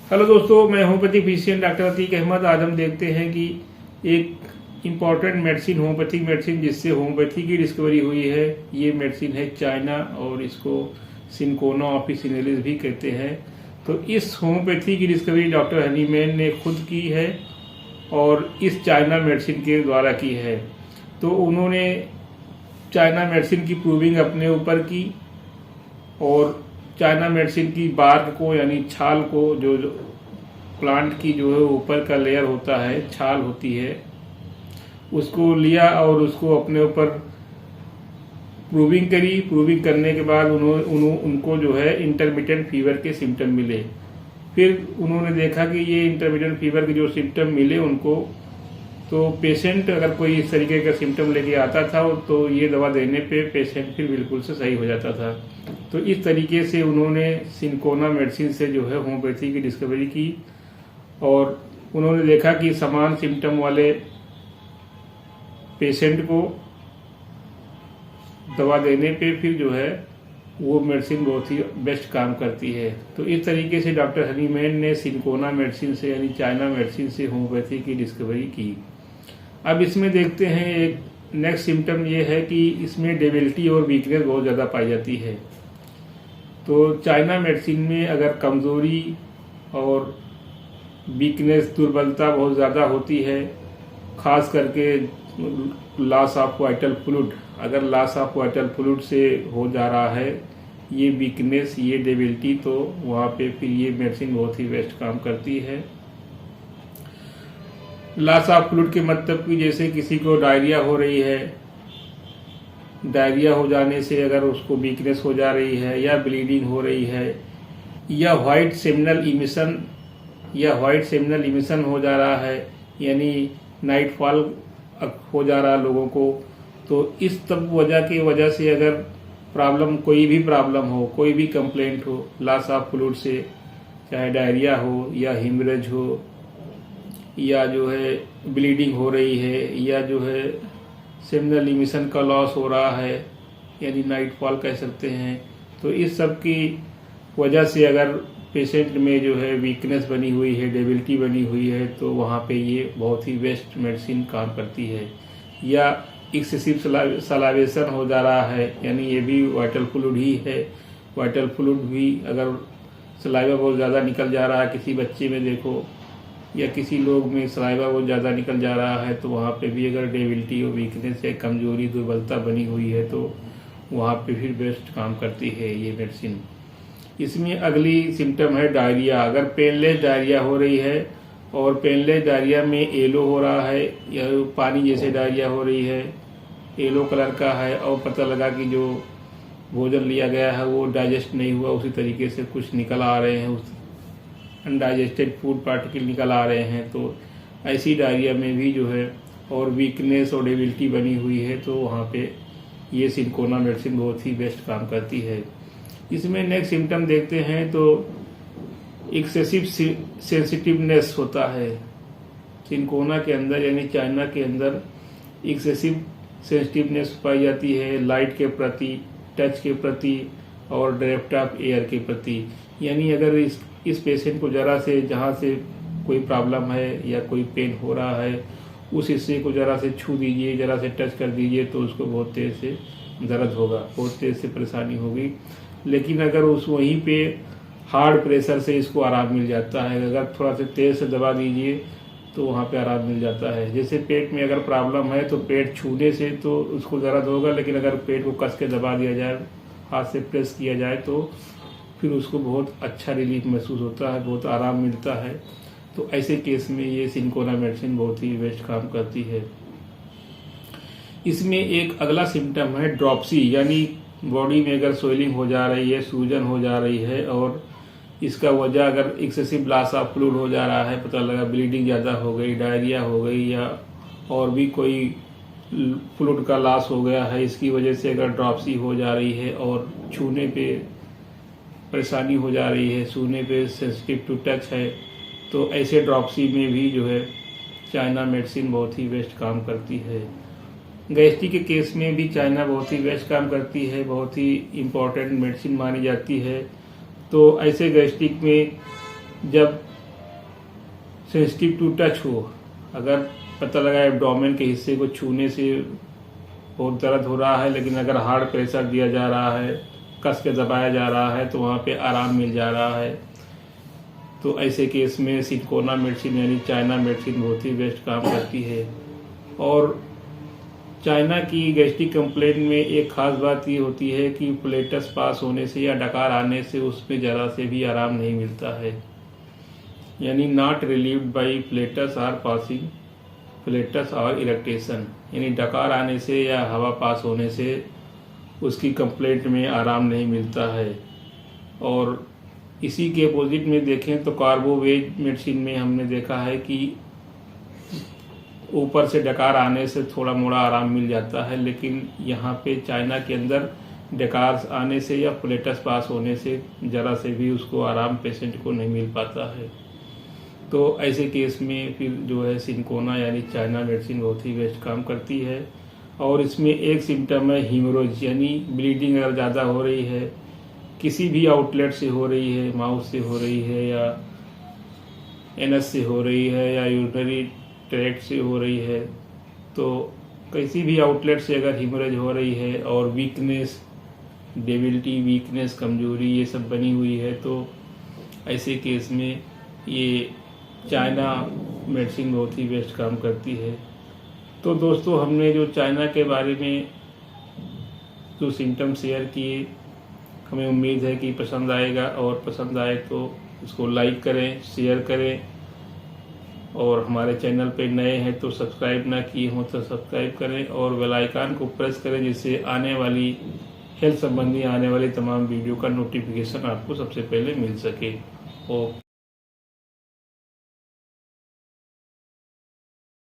Hello दोस्तों, मैं homeopathic physician doctor Atiq Ahmad. आज हम देखते हैं कि एक इम्पॉर्टेंट मेडिसिन, होम्योपैथिक मेडिसिन जिससे होम्योपैथी की डिस्कवरी हुई है, ये मेडिसिन है चाइना और इसको सिनकोना ऑफिसिनेलिस भी कहते हैं। तो इस होम्योपैथी की डिस्कवरी डॉक्टर हनीमैन ने खुद की है और इस चाइना मेडिसिन के द्वारा की है। तो उन्होंने चाइना मेडिसिन की प्रूविंग अपने ऊपर की और चाइना मेडिसिन की बार्क को यानी छाल को, जो प्लांट की जो है ऊपर का लेयर होता है, छाल होती है, उसको लिया और उसको अपने ऊपर प्रूविंग करी। प्रूविंग करने के बाद उनको जो है इंटरमिटेंट फीवर के सिम्टम मिले। फिर उन्होंने देखा कि ये इंटरमिटेंट फीवर के जो सिम्टम मिले उनको, तो पेशेंट अगर कोई इस तरीके का सिम्टम लेके आता था तो ये दवा देने पे पेशेंट फिर बिल्कुल से सही हो जाता था। तो इस तरीके से उन्होंने सिनकोना मेडिसिन से जो है होम्योपैथी की डिस्कवरी की और उन्होंने देखा कि समान सिम्टम वाले पेशेंट को दवा देने पे फिर जो है वो मेडिसिन बहुत ही बेस्ट काम करती है। तो इस तरीके से डॉक्टर हनीमैन ने सिनकोना मेडिसिन से यानी चाइना मेडिसिन से होम्योपैथी की डिस्कवरी की। अब इसमें देखते हैं, एक नेक्स्ट सिम्टम ये है कि इसमें डेबिलिटी और वीकनेस बहुत ज़्यादा पाई जाती है। तो चाइना मेडिसिन में अगर कमज़ोरी और वीकनेस, दुर्बलता बहुत ज़्यादा होती है, खास करके लॉस ऑफ वाइटल फ्लूइड, अगर लॉस ऑफ वाइटल फ्लूइड से हो जा रहा है ये वीकनेस, ये डेबिलिटी, तो वहाँ पे फिर ये मेडिसिन बहुत ही बेस्ट काम करती है। लॉस ऑफ फ्लूइड के मतलब कि जैसे किसी को डायरिया हो रही है, डायरिया हो जाने से अगर उसको वीकनेस हो जा रही है या ब्लीडिंग हो रही है या व्हाइट सेमिनल इमिशन हो जा रहा है, यानी नाइटफॉल हो जा रहा है लोगों को, तो इस तब वजह से अगर प्रॉब्लम, कोई भी प्रॉब्लम हो, कोई भी कंप्लेंट हो लॉस ऑफ फ्लूइड से, चाहे डायरिया हो या हिमरेज हो या जो है ब्लीडिंग हो रही है या जो है सेमिनल इमिशन का लॉस हो रहा है, यानी नाइटफॉल कह सकते हैं, तो इस सब की वजह से अगर पेशेंट में जो है वीकनेस बनी हुई है, डेबिलिटी बनी हुई है, तो वहाँ पे ये बहुत ही बेस्ट मेडिसिन काम करती है। या एक्सेसिव सलावेशन हो जा रहा है, यानी ये भी वाइटल फ्लूइड ही है। वाइटल फ्लूइड भी अगर सलाइवा बहुत ज़्यादा निकल जा रहा है, किसी बच्चे में देखो या किसी लोग में सलाइवा बहुत ज़्यादा निकल जा रहा है, तो वहाँ पे भी अगर डेबिलिटी और वीकनेस या कमजोरी, दुर्बलता बनी हुई है, तो वहाँ पे फिर बेस्ट काम करती है ये मेडिसिन। इसमें अगली सिम्टम है डायरिया। अगर पेनलेस डायरिया हो रही है और पेनलेस डायरिया में येलो हो रहा है या पानी जैसे डायरिया हो रही है, येलो कलर का है, और पता लगा कि जो भोजन लिया गया है वो डाइजेस्ट नहीं हुआ, उसी तरीके से कुछ निकल आ रहे हैं, उस अनडाइजेस्टेड फूड पार्टिकल निकल आ रहे हैं, तो ऐसी डायरिया में भी जो है और वीकनेस और डेबिलिटी बनी हुई है, तो वहाँ पे ये सिनकोना मेडिसिन बहुत ही बेस्ट काम करती है। इसमें नेक्स्ट सिम्टम देखते हैं तो एक्सेसिव सेंसिटिवनेस होता है सिनकोना के अंदर, यानी चाइना के अंदर एक्सेसिव सेंसिटिवनेस पाई जाती है लाइट के प्रति, टच के प्रति और ड्राफ्ट ऑफ एयर के प्रति। यानी अगर इस पेशेंट को जरा से, जहाँ से कोई प्रॉब्लम है या कोई पेन हो रहा है, उस हिस्से को जरा से छू दीजिए, जरा से टच कर दीजिए, तो उसको बहुत तेज़ से दर्द होगा, बहुत तेज़ से परेशानी होगी। लेकिन अगर उस वहीं पे हार्ड प्रेशर से इसको आराम मिल जाता है, अगर थोड़ा सा तेज़ से दबा दीजिए तो वहाँ पे आराम मिल जाता है। जैसे पेट में अगर प्रॉब्लम है तो पेट छूने से तो उसको दर्द होगा, लेकिन अगर पेट को कस के दबा दिया जाए, हाथ से प्रेस किया जाए, तो फिर उसको बहुत अच्छा रिलीफ महसूस होता है, बहुत आराम मिलता है। तो ऐसे केस में ये सिनकोना मेडिसिन बहुत ही बेस्ट काम करती है। इसमें एक अगला सिम्टम है ड्रॉप्सी, यानी बॉडी में अगर स्वेलिंग हो जा रही है, सूजन हो जा रही है और इसका वजह अगर एक्सेसिव लॉस ऑफ फ्लूइड हो जा रहा है, पता लगा ब्लीडिंग ज़्यादा हो गई, डायरिया हो गई या और भी कोई फ्लूइड का लॉस हो गया है, इसकी वजह से अगर ड्रॉप्सी हो जा रही है और छूने पे परेशानी हो जा रही है, छूने पे सेंसिटिव टू टच है, तो ऐसे ड्रॉप्सी में भी जो है चाइना मेडिसिन बहुत ही बेस्ट काम करती है। गैस्ट्रिक के केस में भी चाइना बहुत ही बेस्ट काम करती है, बहुत ही इम्पोर्टेंट मेडिसिन मानी जाती है। तो ऐसे गैस्ट्रिक में जब सेंसिटिव टू टच हो, अगर पता लगा एब्डोमेन के हिस्से को छूने से बहुत दर्द हो रहा है, लेकिन अगर हार्ड प्रेशर दिया जा रहा है, कस के दबाया जा रहा है तो वहाँ पे आराम मिल जा रहा है, तो ऐसे केस में सिनकोना मेडिसिन यानी चाइना मेडिसिन बहुत ही बेस्ट काम करती है। और चाइना की गैस्ट्रिक कंप्लेंट में एक खास बात ये होती है कि प्लेटस पास होने से या डकार आने से उसमें ज़रा से भी आराम नहीं मिलता है, यानी not relieved by flatus or passing flatus और इरेक्टेशन, यानी डकार आने से या हवा पास होने से उसकी कंप्लेंट में आराम नहीं मिलता है। और इसी के अपोजिट में देखें तो कार्बोवेज मेडिसिन में हमने देखा है कि ऊपर से डकार आने से थोड़ा मोड़ा आराम मिल जाता है, लेकिन यहाँ पे चाइना के अंदर डकार आने से या प्लेटस पास होने से ज़रा से भी उसको आराम पेशेंट को नहीं मिल पाता है। तो ऐसे केस में फिर जो है सिनकोना यानी चाइना मेडिसिन बहुत ही बेस्ट काम करती है। और इसमें एक सिम्टम है हीमोरेज, यानी ब्लीडिंग अगर ज़्यादा हो रही है, किसी भी आउटलेट से हो रही है, माउथ से हो रही है या एनस से हो रही है या यूरिनरी ट्रैक्ट से हो रही है, तो किसी भी आउटलेट से अगर हीमोरेज हो रही है और वीकनेस, डेबिलिटी, वीकनेस, कमजोरी ये सब बनी हुई है, तो ऐसे केस में ये चाइना मेडिसिन बहुत ही बेस्ट काम करती है। तो दोस्तों, हमने जो चाइना के बारे में जो सिम्टम शेयर किए, हमें उम्मीद है कि पसंद आएगा, और पसंद आए तो इसको लाइक करें, शेयर करें, और हमारे चैनल पे नए हैं तो सब्सक्राइब ना किए हों तो सब्सक्राइब करें और बेल आइकन को प्रेस करें, जिससे आने वाली हेल्थ संबंधी आने वाली तमाम वीडियो का नोटिफिकेशन आपको सबसे पहले मिल सके। ओके।